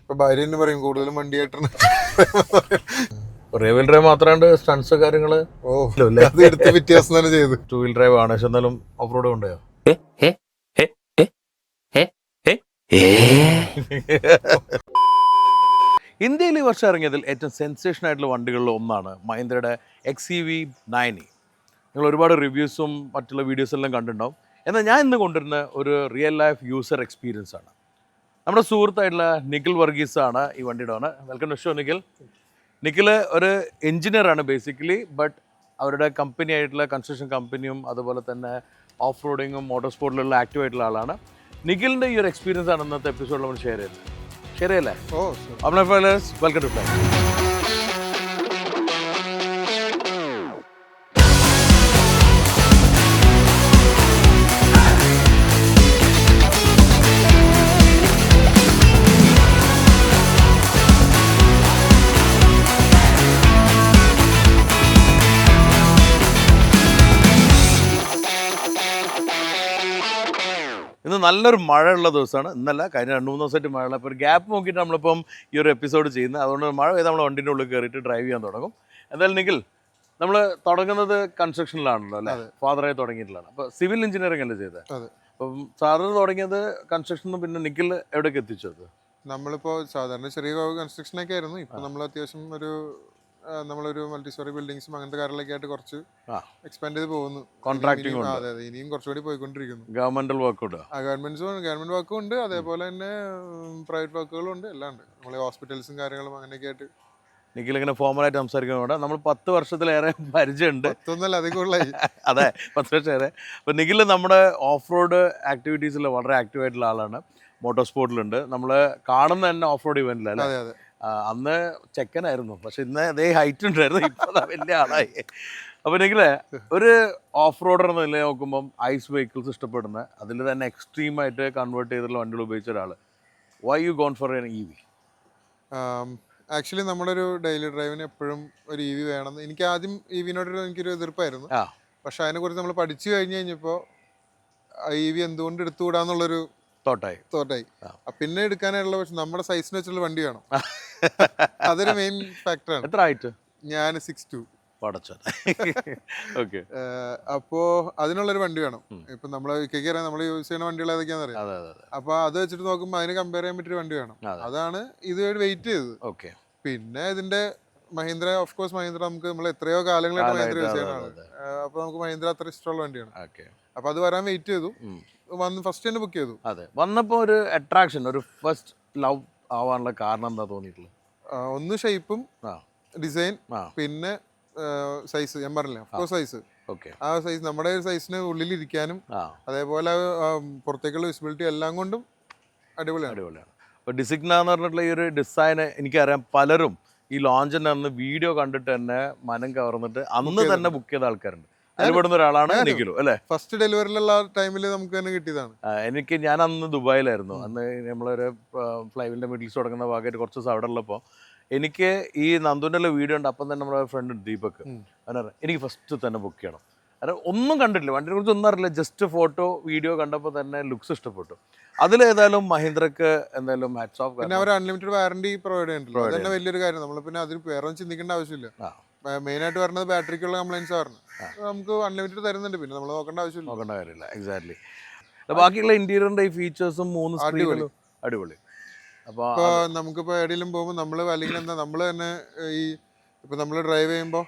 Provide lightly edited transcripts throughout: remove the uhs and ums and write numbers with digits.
ഇപ്പൊ ഭാര്യ തന്നെ പറയും കൂടുതലും വണ്ടിയായിട്ടാണ്. റിയൽ ഡ്രൈവ് മാത്രമാണ്ട് സ്റ്റൺസ് കാര്യങ്ങള് അത് എടുത്ത് വ്യത്യാസം തന്നെ ചെയ്തു. 2 വീൽ ഡ്രൈവ് ആണ്, പക്ഷെ എന്നാലും ഓഫ് റോഡ് കൊണ്ടുപോയോ? ഇന്ത്യയിൽ ഈ വർഷം ഇറങ്ങിയതിൽ ഏറ്റവും സെൻസേഷൻ ആയിട്ടുള്ള വണ്ടികളിൽ ഒന്നാണ് മഹീന്ദ്രയുടെ XEV9. നിങ്ങൾ ഒരുപാട് റിവ്യൂസും മറ്റുള്ള വീഡിയോസ് എല്ലാം കണ്ടിട്ടുണ്ടാവും. എന്നാൽ ഞാൻ ഇന്ന് കൊണ്ടുവരുന്ന ഒരു റിയൽ ലൈഫ് യൂസർ എക്സ്പീരിയൻസ് ആണ്. നമ്മുടെ സുഹൃത്തായിട്ടുള്ള നിഖിൽ വർഗീസ് ആണ് ഈ വണ്ടിയുടെ ആണ്. Welcome to show Nikhil. Nikhil ഒരു എഞ്ചിനീയറാണ് ബേസിക്കലി, ബട്ട് അവരുടെ കമ്പനി ആയിട്ടുള്ള കൺസ്ട്രക്ഷൻ കമ്പനിയും അതുപോലെ തന്നെ ഓഫ് റോഡിങ്ങും മോട്ടോർ സ്പോർട്ടിലുള്ള ആക്റ്റീവ് ആയിട്ടുള്ള ആളാണ്. നിഖിലിൻ്റെ ഈ ഒരു എക്സ്പീരിയൻസ് ആണ് ഇന്നത്തെ എപ്പിസോഡിൽ നമ്മൾ ഷെയർ ചെയ്യുന്നത്. ശരിയല്ലേ? Welcome to fly. ഇന്ന് നല്ലൊരു മഴയുള്ള ദിവസമാണ്. ഇന്നല്ല, കഴിഞ്ഞ 2-3 ദിവസമായിട്ട് മഴയുള്ള. അപ്പോൾ ഒരു ഗ്യാപ്പ് നോക്കിയിട്ട് നമ്മളിപ്പം ഈ ഒരു എപ്പിസോഡ് ചെയ്യുന്നത്. അതുകൊണ്ട് മഴ പെയ്ത് നമ്മൾ വണ്ടിൻ്റെ ഉള്ളിൽ കയറിയിട്ട് ഡ്രൈവ് ചെയ്യാൻ തുടങ്ങും. എന്തായാലും നിഖിൽ, നമ്മൾ തുടങ്ങുന്നത് കൺസ്ട്രക്ഷനിലാണല്ലോ അല്ലേ? ഫാദറായി തുടങ്ങിയിട്ടുള്ളതാണ്. അപ്പോൾ സിവിൽ എഞ്ചിനീയറിംഗ് അല്ലേ ചെയ്തത്? അപ്പം സാറിന് തുടങ്ങിയത് കൺസ്ട്രക്ഷനും, പിന്നെ നിഖിൽ എവിടേക്ക് എത്തിച്ചത്? നമ്മളിപ്പോൾ സാധാരണ ചെറിയ കൺസ്ട്രക്ഷനൊക്കെ ആയിരുന്നു. ഇപ്പൊ നമ്മൾ അത്യാവശ്യം നമ്മളൊരു മൾട്ടി സ്റ്റോറി ബിൽഡിങ്സും അങ്ങനത്തെ കാര്യങ്ങളൊക്കെ ആയിട്ട് കുറച്ച് എക്സ്പാൻഡ് ചെയ്ത് പോകുന്നു. കോൺട്രാക്ടിങ് അതെ, ഇനിയും കുറച്ചുകൂടി പോയിക്കൊണ്ടിരിക്കുന്നു. ഗവൺമെന്റൽ വർക്ക് ഉണ്ട്, ഗവൺമെന്റ് വർക്കും ഉണ്ട്, അതേപോലെ തന്നെ പ്രൈവറ്റ് വർക്കുകളും ഉണ്ട്, എല്ലാം ഉണ്ട്. നമ്മളെ ഹോസ്പിറ്റൽസും കാര്യങ്ങളും അങ്ങനെയൊക്കെ ആയിട്ട്. നിഖിൽ ഇങ്ങനെ ഫോമലായിട്ട് സംസാരിക്കുന്നതുകൊണ്ട് നമ്മൾ 10 വർഷത്തിലേറെ പരിചയമുണ്ട്. 10 അധികമുള്ളായി. അതെ, 10 വർഷമേറെ. അപ്പോൾ നിഖിൽ നമ്മുടെ ഓഫ് റോഡ് ആക്ടിവിറ്റീസിൽ വളരെ ആക്റ്റീവ് ആയിട്ടുള്ള ആളാണ്. മോട്ടോർ സ്പോർട്ടിലുണ്ട്. നമ്മൾ കാണുന്ന തന്നെ ഓഫ് റോഡ് ഇവന്റിലല്ലേ? അതെ. അന്ന് ചെക്കനായിരുന്നു, പക്ഷെ ഇന്ന് അതേ ഹൈറ്റ് ഉണ്ടായിരുന്നു. ഇപ്പോൾ വലിയ ആളായി. അപ്പോൾ നിഖിലെ, ഒരു ഓഫ് റോഡർ എന്ന നിലയിൽ നോക്കുമ്പം ഐസ് വെഹിക്കിൾസ് ഇഷ്ടപ്പെടുന്ന, അതിൽ തന്നെ എക്സ്ട്രീമായിട്ട് കൺവേർട്ട് ചെയ്തിട്ടുള്ള വണ്ടികൾ ഉപയോഗിച്ച ഒരാൾ, why you gone for an EV? Actually നമ്മുടെ ഒരു ഡെയിലി ഡ്രൈവിന് എപ്പോഴും ഒരു EV വേണം. എനിക്ക് ആദ്യം EV-നോടൊരു എനിക്കൊരു എതിർപ്പായിരുന്നു. പക്ഷെ അതിനെക്കുറിച്ച് നമ്മൾ പഠിച്ചു കഴിഞ്ഞപ്പോൾ EV എന്തുകൊണ്ട് എടുത്തുകൂടാന്നുള്ളൊരു തോട്ടായി. പിന്നെ എടുക്കാനുള്ള, പക്ഷെ നമ്മുടെ സൈസിന് വെച്ചുള്ള വണ്ടി വേണം. അതൊരു മെയിൻ ഫാക്ടറാണ്. എത്ര ഹൈറ്റ്? ഞാൻ 6'2". അപ്പോ അതിനുള്ളൊരു വണ്ടി വേണം. ഇപ്പൊ നമ്മള് അറിയാം, നമ്മൾ യൂസ് ചെയ്യുന്ന വണ്ടികൾ ഏതൊക്കെയാണെന്ന് അറിയാം. അപ്പൊ അത് വെച്ചിട്ട് നോക്കുമ്പോൾ അതിന് കമ്പയർ ചെയ്യാൻ പറ്റിയൊരു വണ്ടി വേണം. അതാണ് ഇതുവരെ വെയിറ്റ് ചെയ്തത്. പിന്നെ ഇതിന്റെ മഹീന്ദ്ര, ഓഫ് കോഴ്സ് മഹീന്ദ്ര നമുക്ക് നമ്മൾ എത്രയോ കാലങ്ങളായിട്ട് മഹീന്ദ്ര യൂസ് ചെയ്യുന്നതാണ്. അപ്പൊ നമുക്ക് മഹീന്ദ്ര അത്ര ഇഷ്ടമുള്ള വണ്ടിയാണ്. അപ്പൊ അത് വരാൻ വെയിറ്റ് ചെയ്തു. ഫസ്റ്റ് തന്നെ ബുക്ക് ചെയ്തു. അതെ, വന്നപ്പോ ഒരു അട്രാക്ഷൻ, ഒരു ഫസ്റ്റ് ലവ് ആവാനുള്ള കാരണം എന്താ തോന്നിയിട്ടുള്ളത്? ഒന്ന് ഷേപ്പും ഡിസൈൻ, പിന്നെ സൈസ്. ഞാൻ പറഞ്ഞില്ലേ, സൈസ്. ആ സൈസ് നമ്മുടെ സൈസിന് ഉള്ളിൽ ഇരിക്കാനും അതേപോലെ പുറത്തേക്കുള്ള വിസിബിലിറ്റി എല്ലാം കൊണ്ടും അടിപൊളിയാണ്. അപ്പോൾ ഡിസിഗ്ന എന്ന് പറഞ്ഞിട്ടുള്ള ഈ ഒരു ഡിസൈന് എനിക്കറിയാം, പലരും ഈ ലോഞ്ചിൻ്റെ അന്ന് വീഡിയോ കണ്ടിട്ട് തന്നെ മനം കവർന്നിട്ട് അന്ന് തന്നെ ബുക്ക് ചെയ്ത ആൾക്കാരുണ്ട്. അതിൽപ്പെടുന്ന ഒരാളാണ് നിഖിലു അല്ലേ? ഫസ്റ്റ് ഡെലിവറിയിലുള്ള ടൈമിൽ നമുക്ക് തന്നെ കിട്ടിയതാണ്. ഞാൻ അന്ന് ദുബായിലായിരുന്നു. അന്ന് നമ്മളൊരു ഫ്ലൈവിൻ്റെ മിഡിൽസ് തുടങ്ങുന്ന ഭാഗമായിട്ട് കുറച്ച് ദിവസം അവിടെ ഉള്ളപ്പോൾ എനിക്ക് ഈ നന്ദുവിൻ്റെ വീഡിയോ ഉണ്ട്. അപ്പം തന്നെ നമ്മുടെ ഫ്രണ്ട് ദീപക് അവനറിയാം, എനിക്ക് ഫസ്റ്റ് തന്നെ ബുക്ക് ചെയ്യണം. കാരണം ഒന്നും കണ്ടിട്ടില്ല, വണ്ടിയെ കുറിച്ച് ഒന്നും അറിയില്ല, ജസ്റ്റ് ഫോട്ടോ വീഡിയോ കണ്ടപ്പോൾ തന്നെ ലുക്സ് ഇഷ്ടപ്പെട്ടു. അതിലേതായാലും മഹീന്ദ്രക്ക് എന്തായാലും ഹാറ്റ്സ് ഓഫ്. പിന്നെ അവർ അൺലിമിറ്റഡ് വാറണ്ടി പ്രൊവൈഡ് ചെയ്യുന്നുണ്ടല്ലോ, അതന്നെ വലിയൊരു കാര്യം. നമ്മൾ പിന്നെ അതിൽ വേറെ ഒന്നും ചിന്തിക്കേണ്ട ആവശ്യമില്ല. മെയിനായിട്ട് വരുന്നത് ബാറ്ററിക്കുള്ള കംപ്ലൈൻസ് പറഞ്ഞു നമുക്ക് അൺലിമിറ്റഡ് തരുന്നുണ്ട്. പിന്നെ നമ്മൾ നോക്കേണ്ട കാര്യമില്ല. എക്സാക്ട്ലി. ബാക്കിയുള്ള ഇന്റീരിയറിന്റെ ഈ ഫീച്ചേഴ്സും 3 സ്ക്രീനുകളും അടിപൊളി. അപ്പോൾ നമുക്കിപ്പോൾ എവിടെയെങ്കിലും പോകുമ്പോൾ നമ്മൾ അല്ലെങ്കിൽ എന്താ നമ്മൾ തന്നെ ഇപ്പൊ നമ്മൾ ഡ്രൈവ് ചെയ്യുമ്പോൾ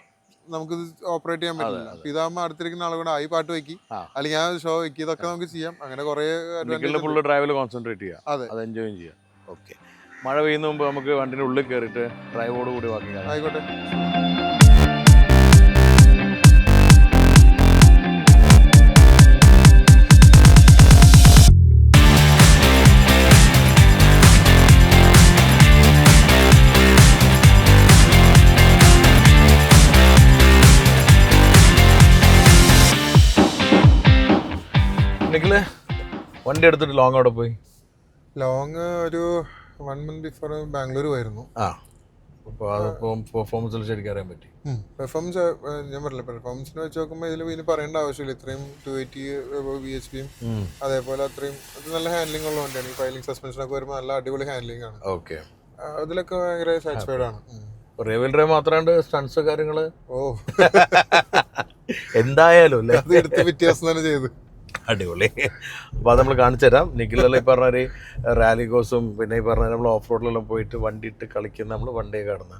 നമുക്ക് ഓപ്പറേറ്റ് ചെയ്യാൻ പറ്റില്ല. ഇതാകുമ്പോൾ അടുത്തിരിക്കുന്ന ആളുകൂടെ ഈ പാട്ട് വെക്കി, അല്ലെങ്കിൽ ഞാൻ ഷോ വെക്കി, ഇതൊക്കെ നമുക്ക് ചെയ്യാം. അങ്ങനെ കുറെ ഡ്രൈവിൽ കോൺസെൻട്രേറ്റ് ചെയ്യാം, അത് എൻജോയ് ചെയ്യാം. ഓക്കെ, മഴ പെയ്യുന്ന മുമ്പ് നമുക്ക് വണ്ടിന്റെ ഉള്ളിൽ കയറിയിട്ട് ഡ്രൈവോട് കൂടി വാക്കി. ആയിക്കോട്ടെ. വണ്ടി എടുത്തിട്ട് ലോങ് അവിടെ പോയി? ലോങ് ഒരു 1 month ബിഫോർ ബാംഗ്ലൂർ പോയിരുന്നു. അപ്പോൾ അതിപ്പം പെർഫോമൻസിൽ ശരിക്കും അറിയാൻ പറ്റി. പെർഫോമൻസ് ഞാൻ പറഞ്ഞില്ല, പെർഫോമൻസിന് വെച്ച് നോക്കുമ്പോൾ ഇതിന് പറയേണ്ട ആവശ്യമില്ല. ഇത്രയും 280 VHPയും അതേപോലെ അത്രയും നല്ല ഹാൻഡ്ലിംഗ് ഉള്ള വണ്ടിയാണ്. ഈ ഫൈലിംഗ് സസ്പെൻഷനൊക്കെ വരുമ്പോൾ നല്ല അടിപൊളി ഹാൻഡ്ലിംഗ് ആണ്. ഓക്കെ. അതിലൊക്കെ ഭയങ്കര സാറ്റിസ്ഫൈഡ് ആണ്. റിയൽ ഡ്രൈവ് മാത്രമാണ്ട് സ്റ്റൺസ് കാര്യങ്ങള് ഓ എന്തായാലും അല്ലേ, അത് എടുത്ത് വ്യത്യാസം തന്നെ ചെയ്ത് അടിപൊളി. അപ്പോൾ അത് നമ്മൾ കാണിച്ചു തരാം. നിഖിലെല്ലാം ഈ പറഞ്ഞ റാലി കോഴ്സും പിന്നെ ഈ പറഞ്ഞ നമ്മൾ ഓഫ് റോഡിലെല്ലാം പോയിട്ട് വണ്ടി ഇട്ട് കളിക്കുന്ന നമ്മൾ വണ്ടിയെ കാണുന്ന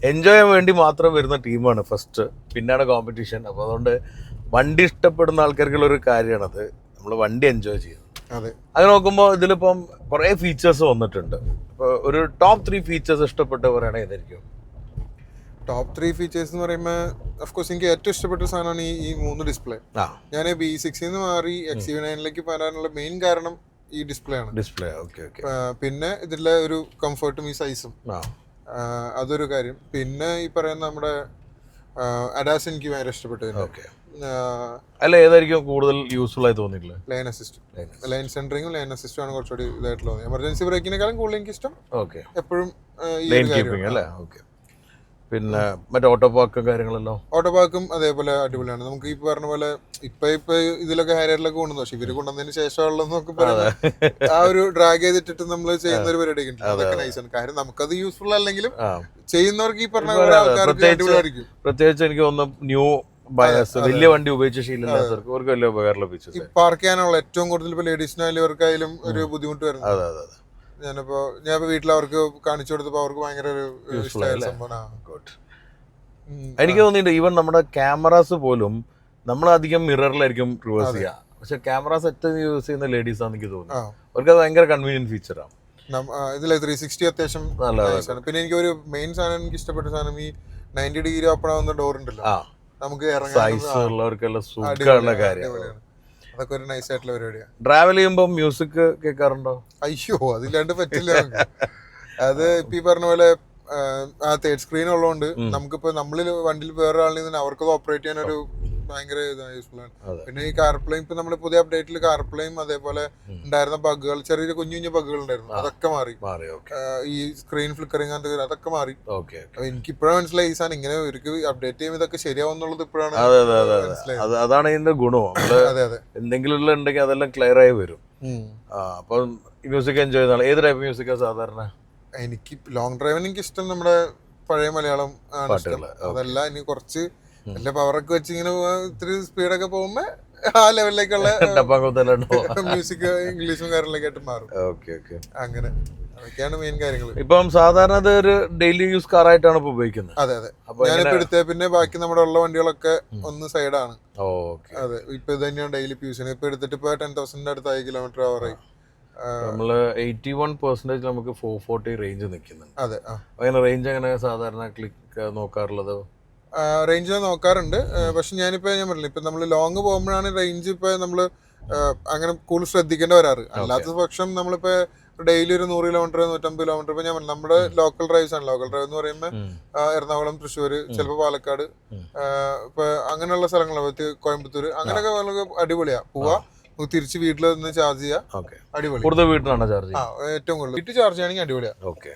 എൻജോയ് ചെയ്യാൻ വേണ്ടി മാത്രം വരുന്ന ടീമാണ് ഫസ്റ്റ്, പിന്നെയാണ് കോമ്പറ്റീഷൻ. അപ്പോൾ അതുകൊണ്ട് വണ്ടി ഇഷ്ടപ്പെടുന്ന ആൾക്കാർക്കുള്ളൊരു കാര്യമാണത്, നമ്മൾ വണ്ടി എൻജോയ് ചെയ്യുന്നത്. അതെ, അങ്ങനെ നോക്കുമ്പോൾ ഇതിലിപ്പം കുറേ ഫീച്ചേഴ്സ് വന്നിട്ടുണ്ട്. ഇപ്പോൾ ഒരു ടോപ്പ് 3 ഫീച്ചേഴ്സ് ഇഷ്ടപ്പെട്ട് പറയുകയാണെങ്കിൽ ഏതായിരിക്കും? ടോപ്പ് 3 ഫീച്ചേഴ്സ് എന്ന് പറയുമ്പോൾ അഫ്കോഴ്സ് എനിക്ക് ഏറ്റവും ഇഷ്ടപ്പെട്ട സാധനമാണ് ഈ 3 ഡിസ്പ്ലേ. ഞാൻ B6 മാറി XUV9 വരാനുള്ള മെയിൻ കാരണം ഈ ഡിസ്പ്ലേ ആണ്. Display, okay okay. പിന്നെ ഇതിലെ ഒരു കംഫർട്ടും ഈ സൈസും, അതൊരു കാര്യം. പിന്നെ ഈ പറയുന്ന നമ്മുടെ അഡാസ് എനിക്ക് ഭയങ്കര ഇഷ്ടപ്പെട്ടു. ഓക്കെ, അല്ല ഏതായിരിക്കും കൂടുതൽ യൂസ്ഫുൾ ആയി തോന്നിയിട്ടുള്ളത്? ലൈൻ അസിസ്റ്റ്, ലൈൻ സെൻറ്ററിങ്ങും ലൈൻ അസിസ്റ്റും ആണ് കുറച്ചുകൂടി ഇതായിട്ടുള്ളത്. എമർജൻസി ബ്രേക്കിനേക്കാളും കൂടുതൽ എനിക്ക് ഇഷ്ടം ഓക്കെ എപ്പോഴും ലൈൻ കീപ്പിംഗ് അല്ലേ. ഓക്കെ, പിന്നെ മറ്റേ ഓട്ടോ പാർക്കും കാര്യങ്ങളല്ലോ? ഓട്ടോ പാർക്കും അതേപോലെ അടിപൊളിയാണ്. നമുക്ക് ഈ പറഞ്ഞ പോലെ ഇപ്പൊ ഇതിലൊക്കെ ഹാരിയറിലൊക്കെ കൊണ്ടുവന്നു, പക്ഷെ ഇവര് കൊണ്ടുവന്നതിന് ശേഷമുള്ളതെന്നൊക്കെ പറയുന്നത് ആ ഒരു ഡ്രാഗ് ചെയ്തിട്ടിട്ട് നമ്മൾ ചെയ്യുന്ന ഒരു പരിപാടി അതൊക്കെ നൈസാണ്. കാര്യം നമുക്കത് യൂസ്ഫുൾ അല്ലെങ്കിലും ചെയ്യുന്നവർക്ക് ഈ പറഞ്ഞ ആൾക്കാർക്ക് അടിപൊളിയായിരിക്കും. പ്രത്യേകിച്ച് എനിക്ക് തോന്നുന്നു ന്യൂ ബയേഴ്സ്, വലിയ വണ്ടി ഉപയോഗിച്ച ശീലമില്ലാത്തവർക്ക് അവർക്ക് വലിയ ഉപകാരമുള്ള ഫീച്ചേഴ്സ്. പാർക്ക് ചെയ്യാനുള്ള ഏറ്റവും കൂടുതൽ ഇപ്പൊ ലേഡീസിനായാലും ഇവർക്കായാലും ഒരു ബുദ്ധിമുട്ട് വരുന്നത്. ഞാനിപ്പോ വീട്ടിൽ അവർക്ക് കാണിച്ചു കൊടുത്തപ്പോ അവർക്ക് ഭയങ്കര ഒരു ഇഷ്ടമായ സംഭവം. എനിക്ക് തോന്നിയിട്ടുണ്ട് ഈവൻ നമ്മുടെ ക്യാമറാസ് പോലും നമ്മൾ അധികം മിററിലായിരിക്കും റിവേഴ്സ് ചെയ്യുക, പക്ഷെ ക്യാമറ സെറ്റ് യൂസ് ചെയ്യുന്ന ലേഡീസ് ആണെന്ന് എനിക്ക് തോന്നുന്നു. അവർക്ക് അത് ഭയങ്കര കൺവീനിയന്റ് ഫീച്ചറാണ്. ഇതിലെ 360 അത്യാവശ്യം നല്ലതാണ്. പിന്നെ എനിക്ക് ഒരു മെയിൻ സാധനം എനിക്ക് ഇഷ്ടപ്പെട്ട സാധനം ഈ 90 ഡിഗ്രി ഓപ്പൺ ആവുന്ന ഡോർ ഉണ്ടല്ലോ, നമുക്ക് അതൊക്കെ ഒരു നൈസ് ആയിട്ടുള്ള പരിപാടിയാണ്. ട്രാവൽ ചെയ്യുമ്പോൾ മ്യൂസിക് കേൾക്കാറുണ്ടോ? അയ്യോ, അതില്ലാണ്ട് പറ്റില്ല. അത് ഇപ്പൊ ഈ പറഞ്ഞ പോലെ ആ തേർഡ് സ്ക്രീൻ ഉള്ളതുകൊണ്ട് നമുക്കിപ്പോ നമ്മളിൽ വണ്ടിയിൽ വേറെ ആളിൽ അവർക്കത് ഓപ്പറേറ്റ് ചെയ്യാൻ ഒരു ഭയങ്കര യൂസ്ഫുൾ ആണ്. പിന്നെ ഈ കാർപ്ലേയും ഇപ്പൊ നമ്മുടെ പുതിയ അപ്ഡേറ്റിൽ കാർപ്ലേയും അതേപോലെ ഉണ്ടായിരുന്ന ബഗുകൾ, ചെറിയ കുഞ്ഞു ബഗുകൾ ഉണ്ടായിരുന്നു, അതൊക്കെ മാറി. ഈ സ്ക്രീൻ ഫ്ലിക്കറിങ് അതൊക്കെ മാറി. എനിക്ക് ഇപ്പോഴാണ് മനസ്സിലായി ഈ സാധനം ഇങ്ങനെ ഒരു അപ്ഡേറ്റ് ചെയ്യുമ്പോൾ ഇതൊക്കെ ശരിയാവുന്നുള്ളത് ഇപ്പോഴാണ് മനസ്സിലായത്. അതാണ് ഇതിന്റെ ഗുണം. അതെ അതെ, എന്തെങ്കിലും ഉണ്ടെങ്കിൽ അതെല്ലാം ക്ലിയർ ആയി വരും. അപ്പൊ മ്യൂസിക് എൻജോയ് ചെയ്യുന്ന ഏത് ടൈപ്പ് മ്യൂസിക്കാണ് സാധാരണ? എനിക്ക് ലോങ് ഡ്രൈവിന് എനിക്ക് ഇഷ്ടം നമ്മുടെ പഴയ മലയാളം ആണ് ഇഷ്ടം. അതല്ല, ഇനി കുറച്ച് നല്ല പവറൊക്കെ വെച്ച് ഇങ്ങനെ ഇത്തിരി സ്പീഡൊക്കെ പോകുമ്പോ ആ ലെവലിലേക്കുള്ള മ്യൂസിക് ഇംഗ്ലീഷും കാര്യങ്ങളൊക്കെ ആയിട്ട് മാറും. അങ്ങനെ അതൊക്കെയാണ് മെയിൻ കാര്യങ്ങൾ. ഇപ്പം സാധാരണ അത് ഒരു ഡെയിലി യൂസ് കാർ ആയിട്ടാണ് ഇപ്പൊ ഉപയോഗിക്കുന്നത്. അതെ അതെ, ഞാനിപ്പോ എടുത്തേ പിന്നെ ബാക്കി നമ്മുടെ ഉള്ള വണ്ടികളൊക്കെ ഒന്ന് സൈഡാണ്. അതെ, ഇപ്പൊ ഇത് തന്നെയാണ് ഡെയിലി യൂസ് ചെയ്യുന്നത്. ഇപ്പൊ എടുത്തിട്ട് ഇപ്പൊ 10,000 അടുത്തായി കിലോമീറ്റർ ആവറായി. നമ്മള് 81% നമുക്ക് 440 റേഞ്ച് നിൽക്കുന്നുണ്ട്. അതെ, അങ്ങനെ റേഞ്ച് എങ്ങനെ സാധാരണ ക്ലിക്ക് നോക്കാറുള്ളത്? റേഞ്ച് നോക്കാറുണ്ട്, പക്ഷെ ഞാൻ പറഞ്ഞില്ല, ഇപ്പൊ നമ്മള് ലോങ് പോകുമ്പോഴാണ് റേഞ്ച് ഇപ്പൊ നമ്മള് അങ്ങനെ കൂടുതൽ ശ്രദ്ധിക്കേണ്ടി വരാറ്. അല്ലാത്ത പക്ഷം നമ്മളിപ്പോ ഡെയിലി ഒരു 100 കിലോമീറ്റർ 150 കിലോമീറ്റർ ഇപ്പൊ ഞാൻ പറഞ്ഞു നമ്മുടെ ലോക്കൽ ഡ്രൈവ്സ് ആണ്. ലോക്കൽ ഡ്രൈവ് എന്ന് പറയുമ്പോൾ എറണാകുളം, തൃശ്ശൂർ, ചിലപ്പോൾ പാലക്കാട്, ഇപ്പൊ അങ്ങനെയുള്ള സ്ഥലങ്ങളാണ്, കോയമ്പത്തൂര്, അങ്ങനെയൊക്കെ വളരെ അടിപൊളിയാ. പോവാ, തിരിച്ച് വീട്ടിൽ നിന്ന് ചാർജ് ചെയ്യാം, അടിപൊളി. വീട്ടിലാണ് ചാർജ് ഏറ്റവും കൂടുതൽ വീട്ടിൽ ചാർജ് ചെയ്യണമെങ്കിൽ അടിപൊളിയാ. ഓക്കെ,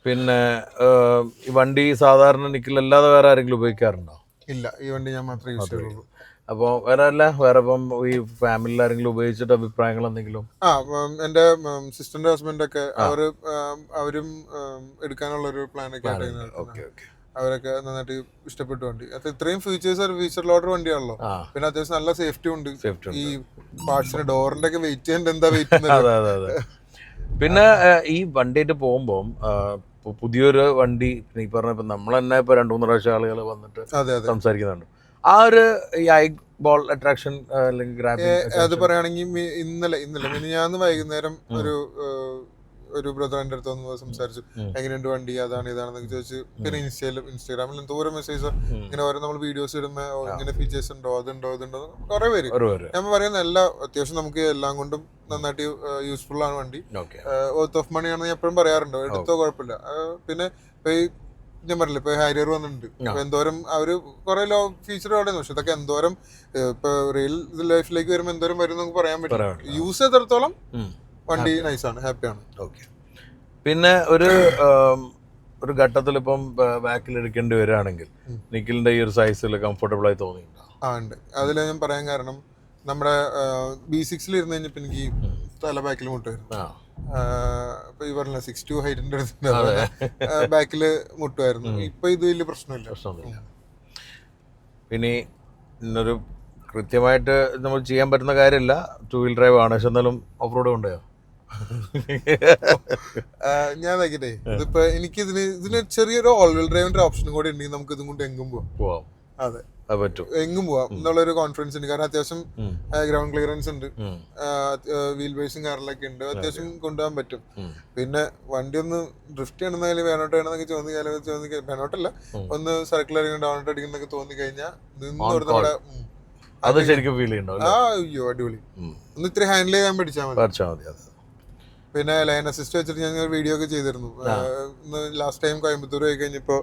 പിന്നെ ഈ വണ്ടി സാധാരണ നിക്കലല്ലാതെ വേറെ ആരെങ്കിലും ഉപയോഗിക്കാറുണ്ടോ? ഇല്ല, ഈ വണ്ടി ഞാൻ മാത്രമേ യൂസ് ചെയ്യുള്ളൂ. അപ്പോൾ വേറെ ഇപ്പം ഈ ഫാമിലിയിൽ ആരെങ്കിലും ഉപയോഗിച്ചിട്ട് അഭിപ്രായങ്ങൾ എന്തെങ്കിലും? എന്റെ സിസ്റ്ററിന്റെ ഹസ്ബൻഡ് ഒക്കെ അവരും എടുക്കാനുള്ള ഒരു പ്ലാനൊക്കെ ആയിട്ട് അവരൊക്കെ നന്നായിട്ട് ഇഷ്ടപ്പെട്ടു വണ്ടി. അത് ഇത്രയും ഫീച്ചർ ലോഡർ വണ്ടിയാണല്ലോ. പിന്നെ അത്യാവശ്യം നല്ല സേഫ്റ്റി ഉണ്ട്. ഈ പാർട്സിന് ഡോറിന്റെ ഒക്കെ വെയിറ്റ് ചെയ്യേണ്ട എന്താ വെയിറ്റ്. പിന്നെ ഈ വണ്ടിയായിട്ട് പോകുമ്പോൾ പുതിയൊരു വണ്ടി ഈ പറഞ്ഞ നമ്മൾ തന്നെ ഇപ്പൊ 2-3 പ്രാവശ്യം ആളുകൾ വന്നിട്ട് സംസാരിക്കുന്നുണ്ട്. ആ ഒരു ഈ ഐ ബോൾ അട്രാക്ഷൻ അല്ലെങ്കിൽ അത് പറയുകയാണെങ്കിൽ ഇന്നലെ ഞാൻ വൈകുന്നേരം ഒരു ബ്രദർ എൻ്റെ അടുത്ത് വന്ന് സംസാരിച്ചു, എങ്ങനെയുണ്ട് വണ്ടി, അതാണ് ഇതാണെന്നൊക്കെ ചോദിച്ചു. പിന്നെ ഇൻസ്റ്റാഗ്രാമിൽ എന്തോരം മെസ്സേജ് ഇങ്ങനെ ഓരോ നമ്മൾ വീഡിയോസ് ഇടുമ്പോ ഇങ്ങനെ ഫീച്ചേഴ്സ് ഉണ്ടോ, അതുണ്ടോ, ഇതുണ്ടോ, കുറെ പേര്. ഞാൻ പറയുന്ന എല്ലാ അത്യാവശ്യം നമുക്ക് എല്ലാം കൊണ്ടും നന്നായിട്ട് യൂസ്ഫുൾ ആണ് വണ്ടി. വർത്ത് ഓഫ് മണി ആണെന്ന് ഞാൻ എപ്പോഴും പറയാറുണ്ട്, എടുത്തോ കുഴപ്പമില്ല. പിന്നെ ഞാൻ പറഞ്ഞില്ല, ഇപ്പൊ ഹാരിയർ വന്നിട്ടുണ്ട്, എന്തോരം അവര് കുറെ ഫീച്ചർ അവിടെ, പക്ഷെ ഇതൊക്കെ എന്തോരം ഇപ്പൊ റിയൽ ലൈഫിലേക്ക് വരുമ്പോ എന്തോരം വരും നമുക്ക് പറയാൻ പറ്റും. യൂസ് ചെയ്തിടത്തോളം വണ്ടി നൈസാണ്, ഹാപ്പിയാണ്. ഓക്കെ, പിന്നെ ഒരു ഘട്ടത്തിൽ ഇപ്പം ബാക്കിൽ എടുക്കേണ്ടി വരികയാണെങ്കിൽ നിഖിലിന്റെ ഈ ഒരു സൈസിൽ കംഫർട്ടബിൾ ആയി തോന്നിയിട്ടുണ്ടോ? ഉണ്ട്. അതിൽ ഞാൻ പറയാൻ കാരണം നമ്മുടെ B6 ഇരുന്ന് കഴിഞ്ഞപ്പോ എനിക്ക് തല ബാക്കിൽ മുട്ട് വരും. ഇപ്പൊ ഈ പറഞ്ഞ 6'2" ഹൈറ്റിന്റെ അടുത്ത് ബാക്കില് മുട്ടുമായിരുന്നു. ഇപ്പൊ ഇത് വലിയ പ്രശ്നമില്ല. പിന്നെ ഇന്നൊരു കൃത്യമായിട്ട് നമ്മൾ ചെയ്യാൻ പറ്റുന്ന കാര്യമില്ല, 2 വീൽ ഡ്രൈവ് ആണ്, പക്ഷെ എന്നാലും ഓഫ് റോഡ് കൊണ്ടുപോയോ? ഞാൻ നോക്കിട്ടെ, ഇതിപ്പോ എനിക്ക് ഇതിന് ചെറിയൊരു ഓൾ വീൽ ഡ്രൈവിന്റെ ഓപ്ഷനും കൂടെ ഉണ്ടെങ്കിൽ നമുക്ക് ഇതും കൊണ്ട് എങ്ങും പോവാം. അതെ, എങ്ങും പോവാം എന്നുള്ളൊരു കോൺഫിഡൻസ് ഉണ്ട്. കാരണം അത്യാവശ്യം ഗ്രൗണ്ട് ക്ലിയറൻസ് ഉണ്ട്, വീൽ ബേസും കാറിലൊക്കെ ഉണ്ട്, അത്യാവശ്യം കൊണ്ടുപോകാൻ പറ്റും. പിന്നെ വണ്ടി ഒന്ന് ഡ്രിഫ്റ്റ് ചെയ്യണമെന്നാലും വേണോട്ട് വേണമെന്നൊക്കെ ചോദിക്കാൻ വേണോട്ടല്ല, ഒന്ന് സർക്കുലർ ഡൗണോട്ട് അടിക്കുന്നൊക്കെ തോന്നി കഴിഞ്ഞാൽ നിന്ന് അത് ശരിക്കും ഫീൽ ചെയ്യണ്ടോ? അയ്യോ അടിപൊളി. ഒന്ന് ഇത്തിരി ഹാൻഡിൽ ചെയ്യാൻ പഠിച്ചാൽ മതി. പിന്നെ ലൈൻ അസിസ്റ്റ് വെച്ചിട്ട് ഞാൻ ഒരു വീഡിയോ ഒക്കെ ചെയ്തിരുന്നു. ലാസ്റ്റ് ടൈം കോയമ്പത്തൂർ പോയി കഴിഞ്ഞപ്പോ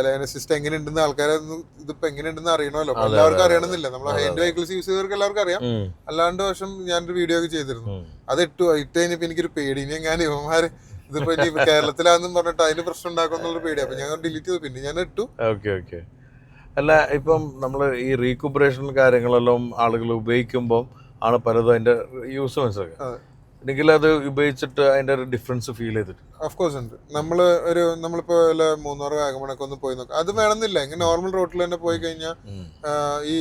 ലൈൻ അസിസ്റ്റ് എങ്ങനെയുണ്ടെന്ന് ആൾക്കാരെ ഇതിപ്പോ എങ്ങനെയുണ്ടെന്ന് അറിയണമല്ലോ. എല്ലാവർക്കും അറിയണമെന്നില്ല, നമ്മൾ ഹൈൻഡ് വെഹിക്കിൾസ് യൂസ് ചെയ്തവർക്ക് എല്ലാവർക്കും അറിയാം. അല്ലാണ്ട് വർഷം ഞാനൊരു വീഡിയോ ഒക്കെ ചെയ്തിരുന്നു. അത് ഇട്ട് കഴിഞ്ഞപ്പോ എനിക്കൊരു പേടി, ഇനി ഞാൻ ഇവന്മാര് ഇതിപ്പോ ഇനി കേരളത്തിലാണെന്നും പറഞ്ഞിട്ട് അതിന് പ്രശ്നം ഉണ്ടാക്കും എന്നുള്ള പേടി. അപ്പൊ ഞാൻ ഡിലീറ്റ് ചെയ്തു. പിന്നെ ഞാൻ ഇട്ടു. അല്ല, ഇപ്പം നമ്മൾ ഈ റീകുപ്പറേഷൻ കാര്യങ്ങളെല്ലാം ആളുകൾ ഉപയോഗിക്കുമ്പോൾ ആണ് പലതും അതിന്റെ യൂസ് മനസ്സിലാക്കുക. എനിക്ക് അത് ഉപയോഗിച്ചിട്ട് അതിന്റെ ഒരു ഡിഫറൻസ് ഫീൽ ചെയ്തിട്ട് ഓഫ്കോഴ്സ് ഉണ്ട്. നമ്മളിപ്പോ മൂന്നാറ് വാഗമണൊക്കെ ഒന്ന് പോയി നോക്കാം, അത് വേണമെന്നില്ല. ഇങ്ങനെ നോർമൽ റോഡിൽ തന്നെ പോയി കഴിഞ്ഞാൽ ഈ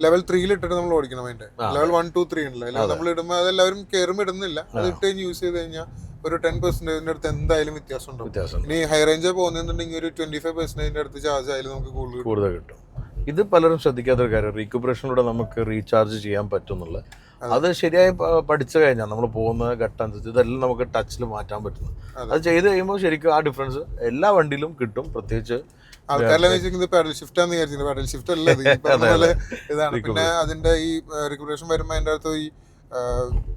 ലെവൽ 3 ഇട്ടിട്ട് നമ്മൾ ഓടിക്കണം. അതിന്റെ ലെവൽ 1, 2, 3 ഉണ്ടല്ലോ, നമ്മൾ ഇടുമ്പോൾ അതെല്ലാവരും കയറുമ്പോൾ ഇടുന്നില്ല. അത് ഇട്ട് കഴിഞ്ഞ് യൂസ് ചെയ്ത് കഴിഞ്ഞാൽ ഒരു 10% അടുത്ത് എന്തായാലും വ്യത്യാസം ഉണ്ടാവും. ഇനി ഹൈ റേഞ്ച് പോകുന്നുണ്ടെങ്കിൽ ഒരു 25% അടുത്ത് ചാർജ് ആയാലും നമുക്ക് കൂടുതൽ കിട്ടും. ഇത് പലരും ശ്രദ്ധിക്കാത്തൊരു കാര്യം, റീകുപ്പറേഷനിലൂടെ നമുക്ക് റീചാർജ് ചെയ്യാൻ പറ്റുന്നുള്ള. അത് ശരിയായി പഠിച്ചു കഴിഞ്ഞാൽ നമ്മൾ പോകുന്ന ഘട്ടം അനുസരിച്ച് ഇതെല്ലാം നമുക്ക് ടച്ചിൽ മാറ്റാൻ പറ്റുന്നു. അത് ചെയ്ത് കഴിയുമ്പോൾ ശരിക്കും ആ ഡിഫറൻസ് എല്ലാ വണ്ടിയിലും കിട്ടും. പ്രത്യേകിച്ച് ആൾക്കാരെല്ലാം പാഡൽ ഷിഫ്റ്റ് ആണെന്ന് വിചാരിച്ചിരുന്നു. പാഡൽ ഷിഫ്റ്റ് അല്ല ഇതാണ്. പിന്നെ അതിന്റെ ഈ റീകുപ്പറേഷൻ വരുമ്പോൾ അതിന്റെ അകത്ത് ഈ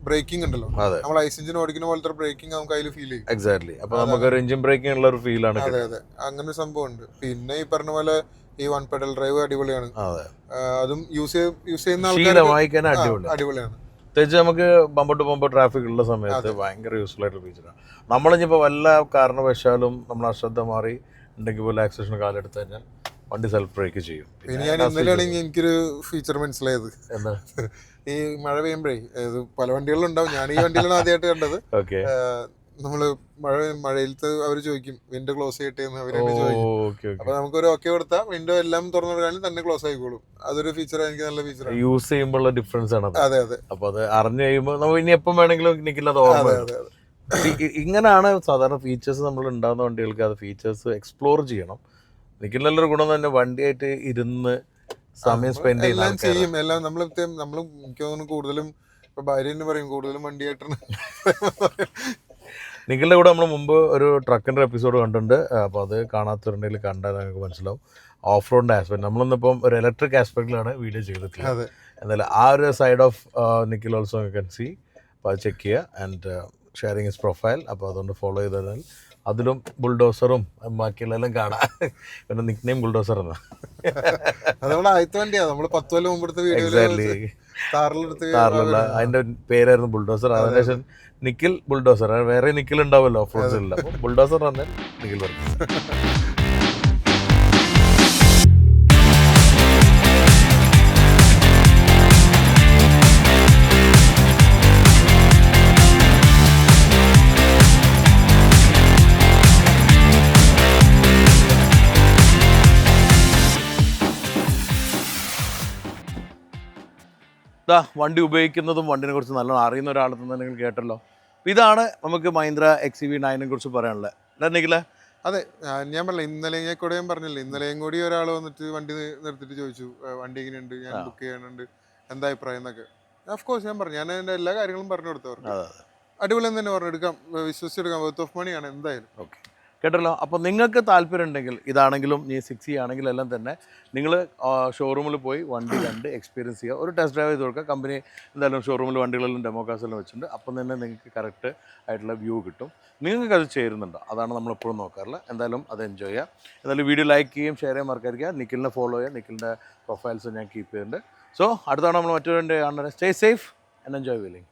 ബ്രേക്കിംഗ് ഉണ്ടല്ലോ, നമ്മൾ ഐസ് എഞ്ചിൻ ഓടിക്കുന്ന പോലത്തെ ബ്രേക്കിംഗ് നമുക്ക് അതിൽ ഫീൽ ചെയ്യും. എക്സാക്ട്ലി. അപ്പൊ നമുക്ക് ഒരു എഞ്ചിൻ ബ്രേക്കിംഗ് ഉള്ള ഒരു ഫീൽ ആണ്. അതെ, അങ്ങനെ ഒരു സംഭവം ഉണ്ട്. പിന്നെ ഈ പറഞ്ഞ പോലെ ഈ 1 പെഡൽ ഡ്രൈവ് അടിപൊളിയാണ്. അതും യൂസ് ചെയ്യുന്ന ആൾക്കാർക്ക് അടിപൊളിയാണ്. പ്രത്യേകിച്ച് നമുക്ക് ബമ്പർ ടു ബമ്പർ ട്രാഫിക് ഉള്ള സമയത്ത് ഭയങ്കര യൂസ്ഫുൾ ആയിട്ടുള്ള ഫീച്ചറാണ്. നമ്മളിപ്പോൾ വല്ല കാരണവശാലും നമ്മൾ അശ്രദ്ധ മാറി ഉണ്ടെങ്കിൽ പോലെ ആക്സിലേഷൻ കാലെടുത്ത് കഴിഞ്ഞാൽ വണ്ടി സെൽഫ് ബ്രേക്ക് ചെയ്യും. പിന്നെ ഞാൻ ഇന്നലെയാണെങ്കിൽ എനിക്കൊരു ഫീച്ചർ മനസ്സിലായത്, എന്താ ഈ മഴ പെയ്യുമ്പോഴേ പല വണ്ടികളിലും ഉണ്ടാവും, ഞാൻ ഈ വണ്ടിയിലാണ് ആദ്യമായിട്ട് കണ്ടത്. നമ്മള് മഴയിലത്ത് അവര് ചോദിക്കും വിൻഡോ ക്ലോസ് ചെയ്യട്ടെ എന്ന് അവര് ചോദിക്കും. അപ്പൊ നമുക്കൊരു ഓക്കെ കൊടുത്താൽ വിൻഡോ എല്ലാം തുറന്നു തന്നെ ക്ലോസ് ആയിക്കോളും. അതൊരു ഫീച്ചർ എനിക്ക് നല്ല ഫീച്ചർ യൂസ് ചെയ്യുമ്പോൾ ഡിഫറൻസ് ആണ്. അതെ. അപ്പൊ അത് അറിഞ്ഞു കഴിയുമ്പോൾ നമുക്ക് ഇനി എപ്പം വേണമെങ്കിലും നിൽക്കില്ല ഓർമ്മ. ഇങ്ങനെയാണ് സാധാരണ ഫീച്ചേഴ്സ് നമ്മൾ ഉണ്ടാകുന്ന വണ്ടികൾക്ക്. അത് ഫീച്ചേഴ്സ് എക്സ്പ്ലോർ ചെയ്യണം. എനിക്ക് നല്ലൊരു ഗുണം തന്നെ വണ്ടിയായിട്ട് ഇരുന്ന് സമയം സ്പെൻഡ് ചെയ്യും. എല്ലാം നമ്മള് എനിക്ക് തോന്നുന്നു കൂടുതലും ഇപ്പൊ ഭാര്യ തന്നെ പറയും കൂടുതലും വണ്ടിയായിട്ടാണ്. നിങ്ങളുടെ കൂടെ നമ്മൾ മുമ്പ് ഒരു ട്രക്കിൻ്റെ എപ്പിസോഡ് കണ്ടിട്ടുണ്ട്. അപ്പോൾ അത് കാണാത്തവരുണ്ടെങ്കിൽ കണ്ടാൽ നിങ്ങൾക്ക് മനസ്സിലാവും ഓഫ് റോഡിൻ്റെ ആസ്പെക്ട്. നമ്മളിന്നിപ്പം ഒരു ഇലക്ട്രിക് ആസ്പെക്റ്റിലാണ് വീഡിയോ ചെയ്തിട്ടുള്ളത്. എന്നാലും ആ ഒരു side of Nikhil also can C. അപ്പോൾ അത് ചെക്ക് ചെയ്യുക. And sharing his profile. അപ്പോൾ അതുകൊണ്ട് ഫോളോ ചെയ്താൽ അതിലും ബുൾഡോസറും ബാക്കിയുള്ളതെല്ലാം കാണാം. പിന്നെ നിക് നെയിം ബുൾഡോസർ എന്നാ. അതിന്റെ പേരായിരുന്നു ബുൾഡോസർ. അതിനുശേഷം നിഖിൽ ബുൾഡോസർ. വേറെ നിഖിൽ ഉണ്ടാവുമല്ലോ ഓഫ് റോഡ്സിൽ. അപ്പോൾ ബുൾഡോസർ പറഞ്ഞാൽ നിഖിൽ പറഞ്ഞു. വണ്ടി ഉപയോഗിക്കുന്നതും വണ്ടിനെ കുറിച്ച് നല്ലോണം അറിയുന്ന ഒരാളെ തന്നെ നിങ്ങൾ കേട്ടല്ലോ. ഇതാണ് നമുക്ക് മഹീന്ദ്ര XUV9 കുറിച്ച് പറയാനുള്ളത്. നിഖിലേ? അതെ, ഞാൻ പറഞ്ഞില്ല ഇന്നലെയും കൂടെ ഞാൻ പറഞ്ഞില്ലേ, ഇന്നലെയും കൂടി ഒരാൾ വന്നിട്ട് വണ്ടി നിർത്തിയിട്ട് ചോദിച്ചു വണ്ടി എങ്ങനെയുണ്ട്, ഞാൻ ബുക്ക് ചെയ്യാനുണ്ട്, എന്താ അഭിപ്രായം എന്നൊക്കെ. ഓഫ്കോഴ്സ് ഞാൻ പറഞ്ഞു, ഞാൻ എൻ്റെ എല്ലാ കാര്യങ്ങളും പറഞ്ഞു കൊടുത്തവർക്ക്. അടിപൊളി എന്ന് തന്നെ പറഞ്ഞു, എടുക്കാം, വിശ്വസിച്ചെടുക്കാം, വർത്ത് ഓഫ് മണിയാണ് എന്തായാലും. ഓക്കെ, കേട്ടല്ലോ. അപ്പോൾ നിങ്ങൾക്ക് താല്പര്യം ഉണ്ടെങ്കിൽ ഇതാണെങ്കിലും ഈ 6E ആണെങ്കിലും എല്ലാം തന്നെ നിങ്ങൾ ഷോറൂമിൽ പോയി വണ്ടി കണ്ട് എക്സ്പീരിയൻസ് ചെയ്യുക. ഒരു ടെസ്റ്റ് ഡ്രൈവ് ചെയ്ത് കൊടുക്കുക. കമ്പനി എന്തായാലും ഷോറൂമിൽ വണ്ടികളെല്ലാം ഡെമോ ക്ലാസ്സെല്ലാം വെച്ചിട്ടുണ്ട്. അപ്പം തന്നെ നിങ്ങൾക്ക് കറക്റ്റ് ആയിട്ടുള്ള വ്യൂ കിട്ടും. നിങ്ങൾക്ക് അത് ചേരുന്നുണ്ടോ, അതാണ് നമ്മളെപ്പോഴും നോക്കാറില്ല. എന്തായാലും അത് എൻജോയ് ചെയ്യുക. എന്തായാലും വീഡിയോ ലൈക്ക് ചെയ്യുകയും ഷെയർ ചെയ്യാൻ മറക്കാതിരിക്കുക. നിഖിലിനെ ഫോളോ ചെയ്യുക. നിഖിലിൻ്റെ പ്രൊഫൈൽസ് ഞാൻ കീപ്പ് ചെയ്യുന്നുണ്ട്. സോ അടുത്താണ് നമ്മൾ മറ്റൊരു കാണുന്നത്. Stay safe and enjoy wheeling.